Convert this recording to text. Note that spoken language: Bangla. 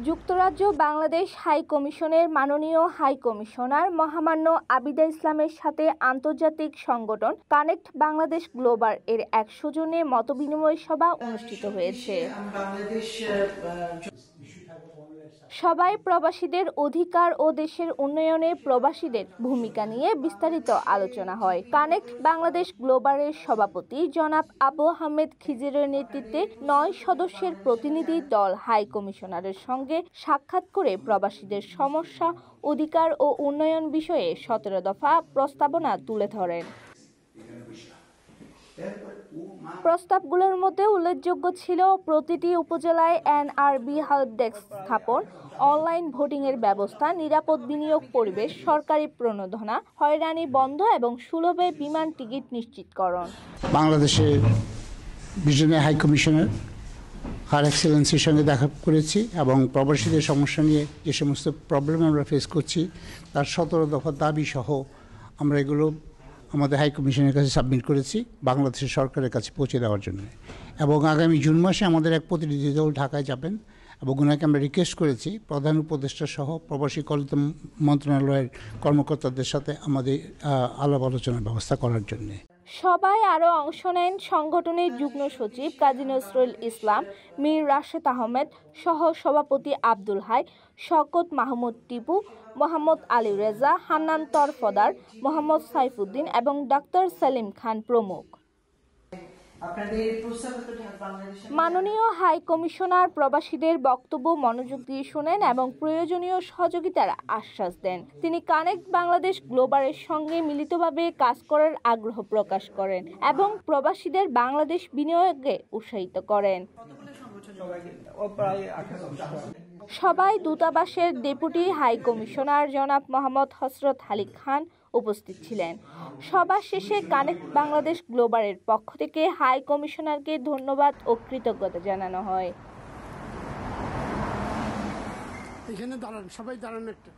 যুক্তরাজ্য বাংলাদেশ হাই কমিশনের মাননীয় হাই কমিশনার মহামান্য আবিদা ইসলামের সাথে আন্তর্জাতিক সংগঠন কানেক্ট বাংলাদেশ গ্লোবাল এর 100 জনের মতবিনিময় সভা অনুষ্ঠিত হয়েছে। সবাই প্রবাসীদের অধিকার ও দেশের উন্নয়নে প্রবাসীদের ভূমিকা নিয়ে বিস্তারিত আলোচনা হয়। কানেক্ট বাংলাদেশ গ্লোবালের সভাপতি জনাব আবু আহমেদ খিজিরের নেতৃত্বে 9 সদস্যের প্রতিনিধি দল হাই কমিশনারের সঙ্গে সাক্ষাৎ করে প্রবাসীদের সমস্যা, অধিকার ও উন্নয়ন বিষয়ে 17 দফা প্রস্তাবনা তুলে ধরেন। প্রস্তাবগুলোর মধ্যে উল্লেখযোগ্য ছিল প্রতিটি উপজেলায় এনআরবি হেল্প ডেস্ক স্থাপন, অনলাইন ভোটিংয়ের ব্যবস্থা, নিরাপদ বিনিয়োগ পরিবেশ, সরকারি প্রণোদনা, হয়রানি বন্ধ এবং সুলভে বিমান টিকিট নিশ্চিতকরণ। বাংলাদেশের ভিশনারি হাই কমিশনার হার এক্সেলেন্সির সঙ্গে দেখা করেছি এবং প্রবাসীদের সমস্যা নিয়ে যে সমস্ত প্রবলেম আমরা ফেস করছি তার 17 দফা দাবি সহ আমরা এগুলো আমাদের হাই কমিশনের কাছে সাবমিট করেছি বাংলাদেশের সরকারের কাছে পৌঁছে দেওয়ার জন্য। এবং আগামী জুন মাসে আমাদের এক প্রতিনিধি দল ঢাকায় যাবেন এবং ওনাকে আমরা রিকোয়েস্ট করেছি প্রধান উপদেষ্টা সহ প্রবাসী কল্যাণ মন্ত্রণালয়ের কর্মকর্তাদের সাথে আমাদের আলাপ আলোচনার ব্যবস্থা করার জন্য। সবাই আরও অংশ নেন সংগঠনের যুগ্ম সচিব কাজী নজরুল ইসলাম, মীর রাশেদ আহমেদ, সহ সভাপতি আব্দুল হাই, শওকত মাহমুদ টিপু, মোহাম্মদ আলী রেজা, হান্নান তরফদার, মোহাম্মদ সাইফুদ্দিন এবং ডাক্তার সেলিম খান প্রমুখ। মাননীয় হাই কমিশনার প্রবাসীদের বক্তব্য মনোযোগ দিয়ে শোনেন এবং প্রয়োজনীয় সহযোগিতার আশ্বাস দেন। তিনি কানেক্ট বাংলাদেশ গ্লোবালের সঙ্গে মিলিতভাবে কাজ করার আগ্রহ প্রকাশ করেন এবং প্রবাসীদের বাংলাদেশ বিনিয়োগে উৎসাহিত করেন। সবাই দূতাবাসের ডেপুটি হাই কমিশনার জনাব মোহাম্মদ হযরত আলী খান উপস্থিত ছিলেন। সভা শেষে কানেক্ট বাংলাদেশ গ্লোবালের পক্ষ থেকে হাই কমিশনারকে ধন্যবাদ ও কৃতজ্ঞতা জানানো হয়। এখানে দাঁড়ান, সবাই দাঁড়ান একটা।